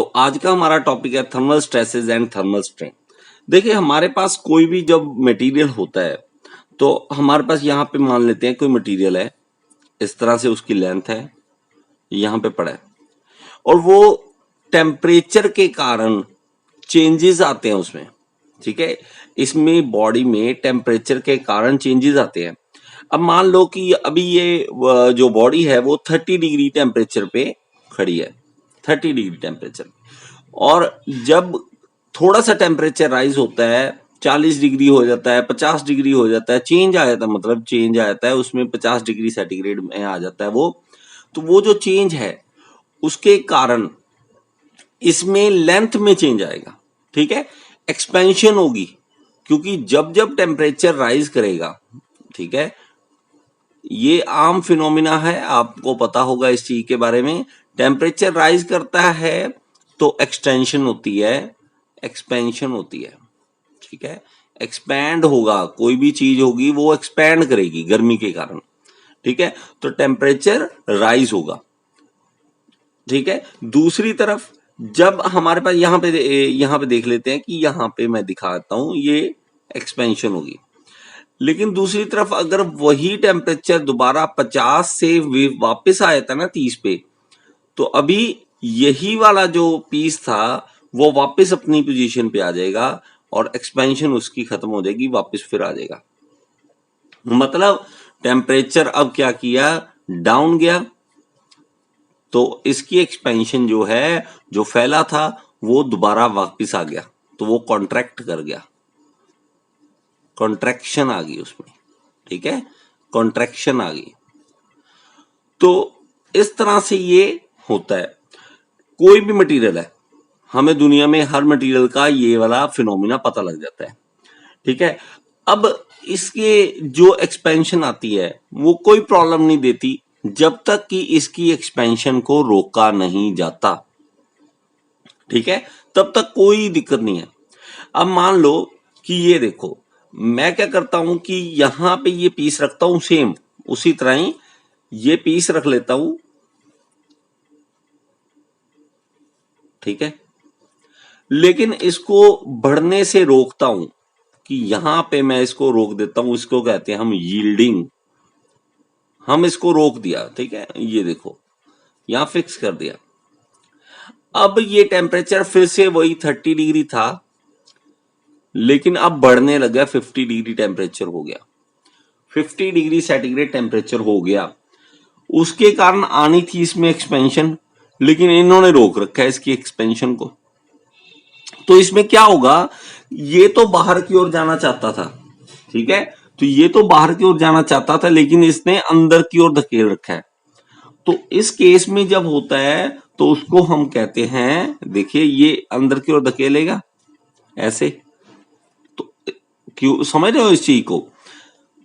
तो आज का हमारा टॉपिक है thermal stresses and thermal strain. देखिए हमारे पास कोई भी जब मटेरियल होता है तो हमारे पास यहाँ पे मान लेते हैं कोई मटेरियल है, इस तरह से उसकी लेंथ है, यहाँ पे पड़ा है और वो टेम्परेचर के कारण चेंजेस आते हैं उसमें। ठीक है, इसमें बॉडी में टेम्परेचर के कारण चेंजेस आते हैं। अब मान लो कि अभी ये जो बॉडी है वो 30 डिग्री टेम्परेचर पे खड़ी है, 30 डिग्री टेम्परेचर, और जब थोड़ा सा टेम्परेचर राइज होता है 40 डिग्री हो जाता है, 50 डिग्री हो जाता है, चेंज आ जाता है, मतलब चेंज आ जाता है उसमें 50 डिग्री सेंटीग्रेड में आ जाता है वो, तो वो जो चेंज है उसके कारण इसमें लेंथ में चेंज आएगा। ठीक है, एक्सपेंशन होगी, क्योंकि जब जब टेम्परेचर राइज करेगा, ठीक है, ये आम फिनोमिना है, आपको पता होगा इस चीज के बारे में। टेम्परेचर राइज करता है तो एक्सटेंशन होती है, एक्सपेंशन होती है। ठीक है, एक्सपैंड होगा, कोई भी चीज होगी वो एक्सपैंड करेगी गर्मी के कारण। ठीक है, तो टेम्परेचर राइज होगा। ठीक है, दूसरी तरफ जब हमारे पास यहाँ पे देख लेते हैं कि यहाँ पे मैं दिखाता हूं, ये एक्सपेंशन होगी। लेकिन दूसरी तरफ अगर वही टेम्परेचर दोबारा 50 से वापस आया था ना 30 पे, तो अभी यही वाला जो पीस था वो वापस अपनी पोजीशन पे आ जाएगा और एक्सपेंशन उसकी खत्म हो जाएगी, वापस फिर आ जाएगा। मतलब टेम्परेचर अब क्या किया, डाउन गया, तो इसकी एक्सपेंशन जो है, जो फैला था वो दोबारा वापस आ गया, तो वो कॉन्ट्रैक्ट कर गया, कॉन्ट्रैक्शन आ गई उसमें। ठीक है, कॉन्ट्रैक्शन आ गई। तो इस तरह से ये होता है। कोई भी मटेरियल है, हमें दुनिया में हर मटेरियल का ये वाला फिनोमिना पता लग जाता है। ठीक है, अब इसके जो एक्सपेंशन आती है वो कोई प्रॉब्लम नहीं देती जब तक कि इसकी एक्सपेंशन को रोका नहीं जाता। ठीक है, तब तक कोई दिक्कत नहीं है। अब मान लो कि ये देखो, मैं क्या करता हूं कि यहां पे ये पीस रखता हूं, सेम उसी तरह ही ये पीस रख लेता हूं। ठीक है, लेकिन इसको बढ़ने से रोकता हूं कि यहां पे मैं इसको रोक देता हूं, इसको कहते हैं हम यील्डिंग। हम इसको रोक दिया, ठीक है, ये देखो यहां फिक्स कर दिया। अब ये टेम्परेचर फिर से वही 30 डिग्री था, लेकिन अब बढ़ने लगा, 50 डिग्री टेम्परेचर हो गया, 50 डिग्री सेंटीग्रेड टेम्परेचर हो गया। उसके कारण आनी थी इसमें एक्सपेंशन, लेकिन इन्होंने रोक रखा है इसकी एक्सपेंशन को। तो इसमें क्या होगा, ये तो बाहर की ओर जाना चाहता था। ठीक है, तो ये तो बाहर की ओर जाना चाहता था, लेकिन इसने अंदर की ओर धकेल रखा है। तो इस केस में जब होता है तो उसको हम कहते हैं, देखिए ये अंदर की ओर धकेलेगा ऐसे, तो क्यों, समझ रहे हो इस चीज को,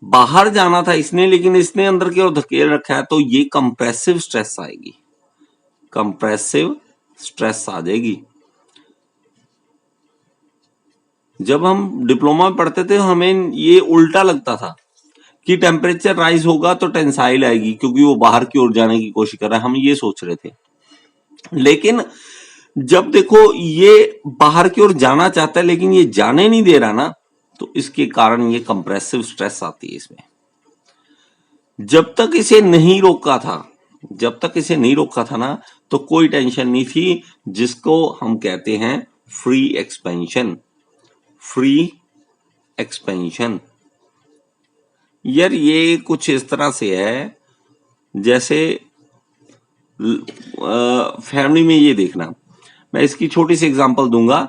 बाहर जाना था इसने लेकिन इसने अंदर की ओर धकेल रखा है, तो ये कंप्रेसिव स्ट्रेस आएगी, कंप्रेसिव स्ट्रेस आ जाएगी। जब हम डिप्लोमा में पढ़ते थे हमें ये उल्टा लगता था कि टेम्परेचर राइज होगा तो टेंसाइल आएगी, क्योंकि वो बाहर की ओर जाने की कोशिश कर रहा है, हम ये सोच रहे थे। लेकिन जब देखो ये बाहर की ओर जाना चाहता है लेकिन ये जाने नहीं दे रहा ना, तो इसके कारण ये कंप्रेसिव स्ट्रेस आती है इसमें। जब तक इसे नहीं रोका था, जब तक इसे नहीं रोका था ना, तो कोई टेंशन नहीं थी, जिसको हम कहते हैं फ्री एक्सपेंशन, फ्री एक्सपेंशन। यार ये कुछ इस तरह से है जैसे फैमिली में, ये देखना, मैं इसकी छोटी सी एग्जांपल दूंगा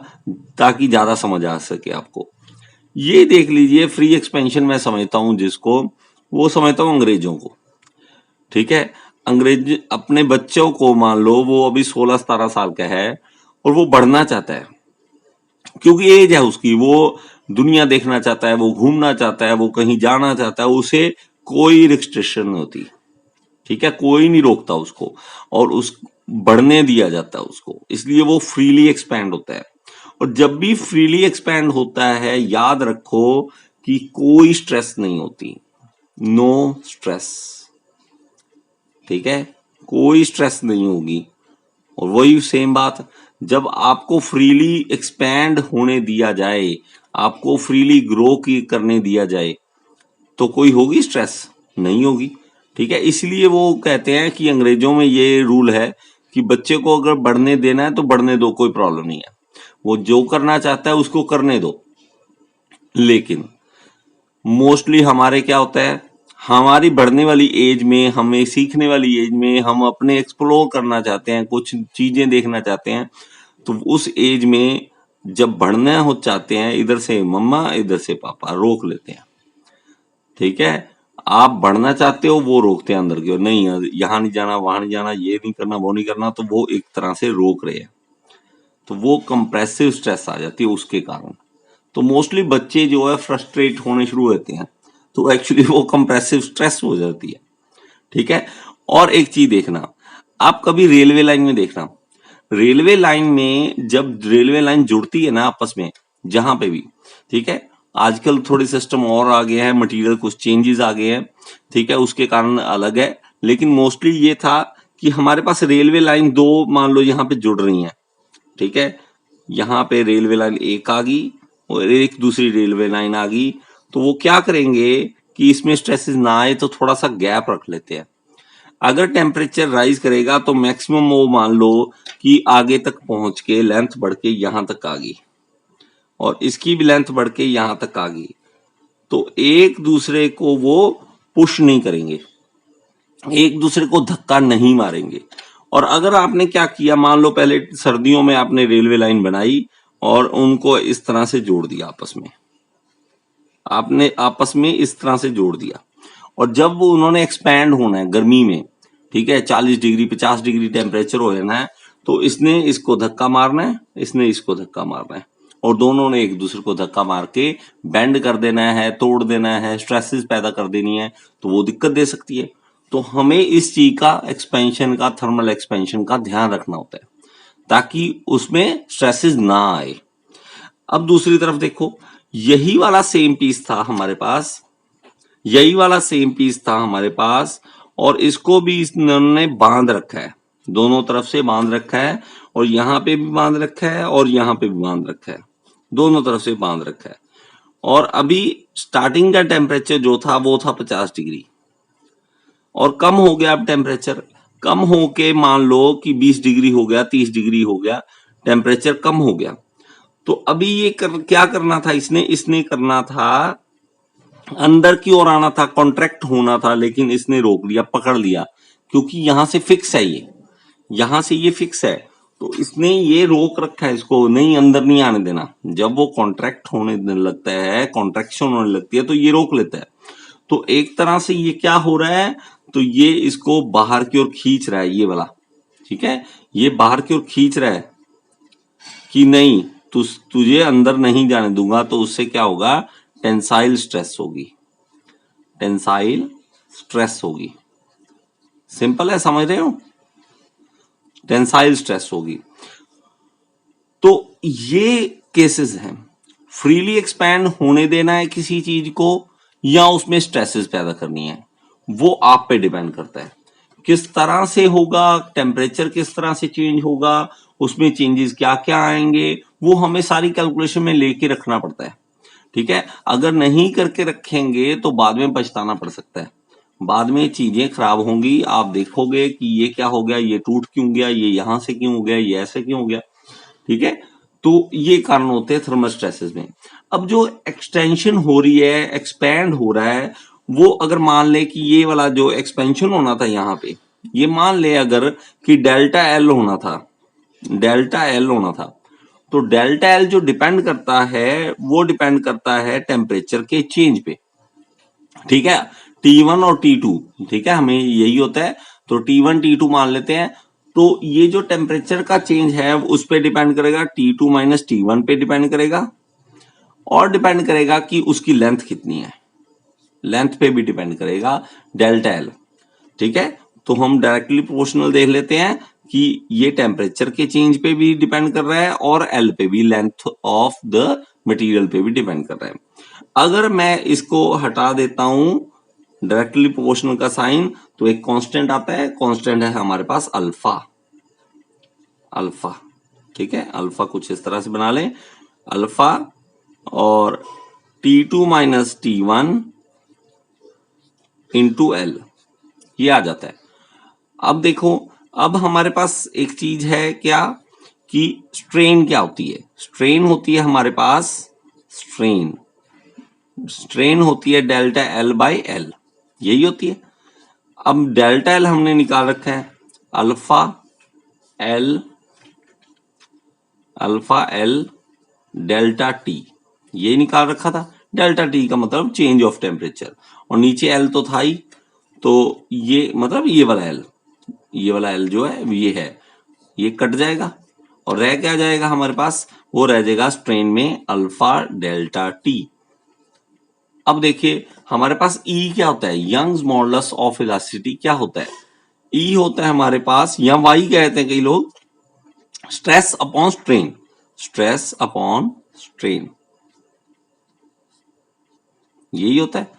ताकि ज्यादा समझ आ सके आपको। ये देख लीजिए, फ्री एक्सपेंशन मैं समझता हूं जिसको, वो समझता हूं अंग्रेजों को। ठीक है, अंग्रेज अपने बच्चों को, मान लो वो अभी 16-17 साल का है और वो बढ़ना चाहता है, क्योंकि एज है उसकी, वो दुनिया देखना चाहता है, वो घूमना चाहता है, वो कहीं जाना चाहता है, उसे कोई रिस्ट्रिक्शन नहीं होती। ठीक है, कोई नहीं रोकता उसको, और उस बढ़ने दिया जाता है उसको, इसलिए वो फ्रीली एक्सपैंड होता है। और जब भी फ्रीली एक्सपैंड होता है, याद रखो कि कोई स्ट्रेस नहीं होती, नो स्ट्रेस। ठीक है, कोई स्ट्रेस नहीं होगी। और वही सेम बात, जब आपको फ्रीली एक्सपैंड होने दिया जाए, आपको फ्रीली ग्रो करने दिया जाए, तो कोई होगी स्ट्रेस? नहीं होगी। ठीक है, इसलिए वो कहते हैं कि अंग्रेजों में ये रूल है कि बच्चे को अगर बढ़ने देना है तो बढ़ने दो, कोई प्रॉब्लम नहीं है, वो जो करना चाहता है उसको करने दो। लेकिन मोस्टली हमारे क्या होता है, हमारी बढ़ने वाली एज में, हमें सीखने वाली एज में, हम अपने एक्सप्लोर करना चाहते हैं, कुछ चीजें देखना चाहते हैं, तो उस एज में जब बढ़ना हो चाहते हैं, इधर से मम्मा इधर से पापा रोक लेते हैं। ठीक है, आप बढ़ना चाहते हो, वो रोकते हैं अंदर की ओर, नहीं यहाँ नहीं जाना, वहां नहीं जाना, ये नहीं करना, वो नहीं करना, तो वो एक तरह से रोक रहे हैं, तो वो कंप्रेसिव स्ट्रेस आ जाती है उसके कारण। तो मोस्टली बच्चे जो है फ्रस्ट्रेट होने शुरू होते हैं, तो एक्चुअली वो कंप्रेसिव स्ट्रेस हो जाती है। ठीक है, और एक चीज देखना, आप कभी रेलवे लाइन में देखना, रेलवे लाइन में जब रेलवे लाइन जुड़ती है ना आपस में, जहां पे भी, ठीक है, आजकल थोड़े सिस्टम और आ गए हैं, मटेरियल कुछ चेंजेस आ गए हैं, ठीक है, उसके कारण अलग है, लेकिन मोस्टली ये था कि हमारे पास रेलवे लाइन दो मान लो यहाँ पे जुड़ रही हैं, ठीक है, यहाँ पे रेलवे लाइन एक आ गई और एक दूसरी रेलवे लाइन आ गई, तो वो क्या करेंगे कि इसमें स्ट्रेसेस ना आए तो थोड़ा सा गैप रख लेते हैं। अगर टेम्परेचर राइज करेगा तो मैक्सिमम वो मान लो कि आगे तक पहुंच के लेंथ बढ़ के यहां तक आ गई और इसकी भी लेंथ बढ़ के यहां तक आ गई, तो एक दूसरे को वो पुश नहीं करेंगे, एक दूसरे को धक्का नहीं मारेंगे। और अगर आपने क्या किया, मान लो पहले सर्दियों में आपने रेलवे लाइन बनाई और उनको इस तरह से जोड़ दिया आपस में, आपने आपस में इस तरह से जोड़ दिया, और जब वो उन्होंने एक्सपैंड होना है गर्मी में, ठीक है, 40 डिग्री 50 डिग्री टेम्परेचर हो जाना है, तो इसने इसको धक्का मारना है, इसने इसको धक्का मारना है, और दोनों ने एक दूसरे को धक्का मार के बेंड कर देना है, तोड़ देना है, स्ट्रेसेस पैदा कर देनी है, तो वो दिक्कत दे सकती है। तो हमें इस चीज का एक्सपेंशन का, थर्मल एक्सपेंशन का ध्यान रखना होता है ताकि उसमें स्ट्रेसेस ना आए। अब दूसरी तरफ देखो, यही वाला सेम पीस था हमारे पास, यही वाला सेम पीस था हमारे पास, और इसको भी इन्होंने बांध रखा है, दोनों तरफ से बांध रखा है, और यहां पे भी बांध रखा है और यहां पे भी बांध रखा है, दोनों तरफ से बांध रखा है। और अभी स्टार्टिंग का टेम्परेचर जो था वो था 50 डिग्री, और कम हो गया, अब टेम्परेचर कम होके मान लो कि 20 डिग्री हो गया, 30 डिग्री हो गया, टेम्परेचर कम हो गया। तो अभी ये क्या करना था, इसने इसने करना था, अंदर की ओर आना था, कॉन्ट्रैक्ट होना था, लेकिन इसने रोक लिया, पकड़ लिया, क्योंकि यहां से फिक्स है, ये यहां से ये फिक्स है, तो इसने ये रोक रखा है, इसको नहीं, अंदर नहीं आने देना। जब वो कॉन्ट्रैक्ट होने लगता है, कॉन्ट्रैक्शन होने लगती है, तो ये रोक लेता है। तो एक तरह से ये क्या हो रहा है, तो ये इसको बाहर की ओर खींच रहा है, ये वाला, ठीक है, ये बाहर की ओर खींच रहा है कि नहीं, तुझे अंदर नहीं जाने दूंगा, तो उससे क्या होगा, टेंसाइल स्ट्रेस होगी, टेंसाइल स्ट्रेस होगी। सिंपल है, समझ रहे हो, टेंसाइल स्ट्रेस होगी। तो ये केसेस हैं, फ्रीली एक्सपैंड होने देना है किसी चीज को या उसमें स्ट्रेसेस पैदा करनी है, वो आप पे डिपेंड करता है, किस तरह से होगा, टेम्परेचर किस तरह से चेंज होगा, उसमें चेंजेस क्या क्या आएंगे, वो हमें सारी कैलकुलेशन में लेके रखना पड़ता है। ठीक है, अगर नहीं करके रखेंगे तो बाद में पछताना पड़ सकता है, बाद में चीजें खराब होंगी, आप देखोगे कि ये क्या हो गया, ये टूट क्यों गया, ये यहां से क्यों हो गया, ये ऐसे क्यों हो गया। ठीक है, तो ये कारण होते हैं थर्मल स्ट्रेसेस में। अब जो एक्सटेंशन हो रही है, एक्सपैंड हो रहा है, वो अगर मान ले कि ये वाला जो एक्सपेंशन होना था यहाँ पे, ये मान ले अगर कि डेल्टा एल होना था, डेल्टा एल होना था, तो डेल्टा एल जो डिपेंड करता है वो डिपेंड करता है टेम्परेचर के चेंज पे। ठीक है, T1 और T2, ठीक है, हमें यही होता है, तो T1 T2 मान लेते हैं। तो ये जो टेम्परेचर का चेंज है उस पे डिपेंड करेगा, T2 माइनस T1 पे डिपेंड करेगा, और डिपेंड करेगा कि उसकी लेंथ कितनी है, लेंथ पे भी डिपेंड करेगा डेल्टा एल। ठीक है, तो हम डायरेक्टली प्रोपोर्शनल देख लेते हैं कि ये टेम्परेचर के चेंज पे भी डिपेंड कर रहा है और एल पे भी, लेंथ ऑफ द मटेरियल पे भी डिपेंड कर रहा है। अगर मैं इसको हटा देता हूं डायरेक्टली प्रोपोर्शनल का साइन, तो एक कांस्टेंट आता है, कांस्टेंट है हमारे पास अल्फा, अल्फा। ठीक है, अल्फा कुछ इस तरह से बना लें, अल्फा और T2 minus T1 into L, ये आ जाता है। अब देखो, अब हमारे पास एक चीज है क्या कि स्ट्रेन क्या होती है। स्ट्रेन होती है हमारे पास, स्ट्रेन होती है डेल्टा एल बाई एल, यही होती है। अब डेल्टा एल हमने निकाल रखा है, अल्फा एल डेल्टा टी, ये निकाल रखा था। डेल्टा टी का मतलब चेंज ऑफ टेम्परेचर, और नीचे एल तो था ही, तो ये मतलब ये वाला एल जो है ये कट जाएगा और रह क्या जाएगा हमारे पास, वो रह जाएगा स्ट्रेन में अल्फा डेल्टा टी। अब देखिए हमारे पास ई क्या होता है, यंग्स मॉडुलस ऑफ इलास्टिसिटी क्या होता है, ई होता है हमारे पास, या वाई कहते हैं कई लोग, स्ट्रेस अपॉन स्ट्रेन, यही होता है।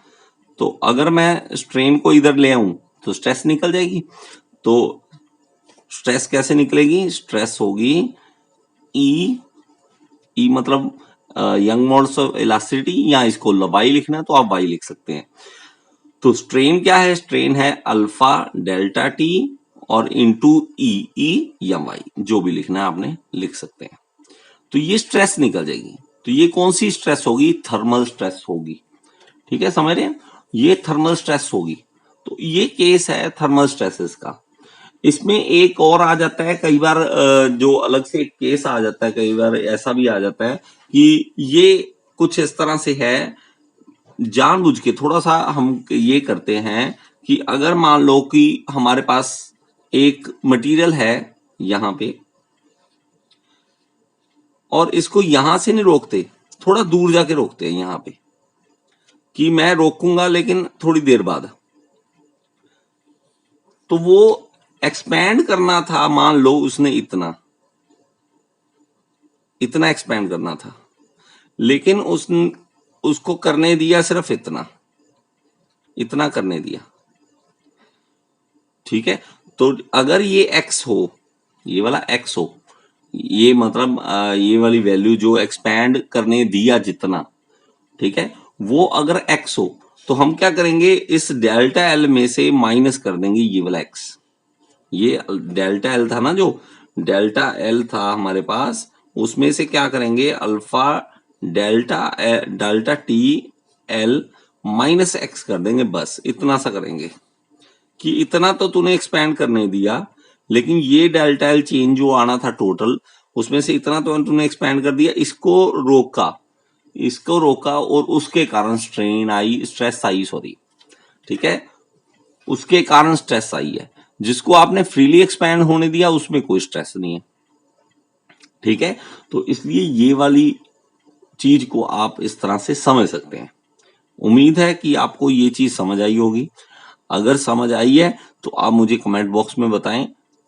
तो अगर मैं स्ट्रेन को इधर ले आऊं तो स्ट्रेस निकल जाएगी। तो स्ट्रेस कैसे निकलेगी, स्ट्रेस होगी ई मतलब यंग मॉडुलस ऑफ इलास्टिसिटी, या इसको वाई लिखना है तो आप वाई लिख सकते हैं। तो स्ट्रेन क्या है, स्ट्रेन है अल्फा डेल्टा टी और इंटू ई या वाई, जो भी लिखना है आपने लिख सकते हैं। तो ये स्ट्रेस निकल जाएगी। तो ये कौन सी स्ट्रेस होगी, थर्मल स्ट्रेस होगी। ठीक है, समझ रहे हैं, ये थर्मल स्ट्रेस होगी। तो ये केस है थर्मल स्ट्रेसेस का। इसमें एक और आ जाता है कई बार, जो अलग से एक केस आ जाता है, कई बार ऐसा भी आ जाता है कि ये कुछ इस तरह से है, जानबूझ के थोड़ा सा हम ये करते हैं कि अगर मान लो कि हमारे पास एक मटेरियल है यहां पे, और इसको यहां से नहीं रोकते, थोड़ा दूर जाके रोकते हैं यहां पे, कि मैं रोकूंगा लेकिन थोड़ी देर बाद, तो वो एक्सपैंड करना था, मान लो उसने इतना एक्सपैंड करना था, लेकिन उसको करने दिया सिर्फ इतना करने दिया। ठीक है, तो अगर ये एक्स हो, ये वाला एक्स हो, ये मतलब ये वाली वैल्यू जो एक्सपैंड करने दिया जितना, ठीक है, वो अगर एक्स हो, तो हम क्या करेंगे, इस डेल्टा एल में से माइनस कर देंगे ये वाला एक्स। ये डेल्टा एल था ना, जो डेल्टा एल था हमारे पास, उसमें से क्या करेंगे, alpha delta T L minus x कर देंगे, बस इतना सा करेंगे कि इतना तो तूने एक्सपैंड करने दिया, लेकिन ये डेल्टा एल चेंज जो आना था टोटल, उसमें से इतना तो तूने एक्सपैंड कर दिया, इसको रोका और उसके कारण स्ट्रेस आई, ठीक है, उसके कारण स्ट्रेस आई है। जिसको आपने फ्रीली एक्सपैंड होने दिया उसमें कोई स्ट्रेस नहीं है। ठीक है, तो इसलिए ये वाली चीज को आप इस तरह से समझ सकते हैं। उम्मीद है कि आपको ये चीज समझ आई होगी। अगर समझ आई है तो आप मुझे कमेंट बॉक्स में बताएं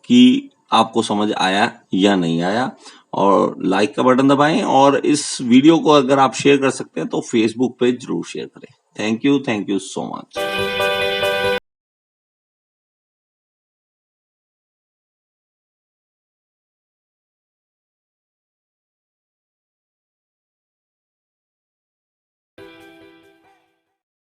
कि आपको समझ आया या नहीं आया, और लाइक का बटन दबाएं, और इस वीडियो को अगर आप शेयर कर सकते हैं तो फेसबुक पे जरूर शेयर करें। Thank you so much.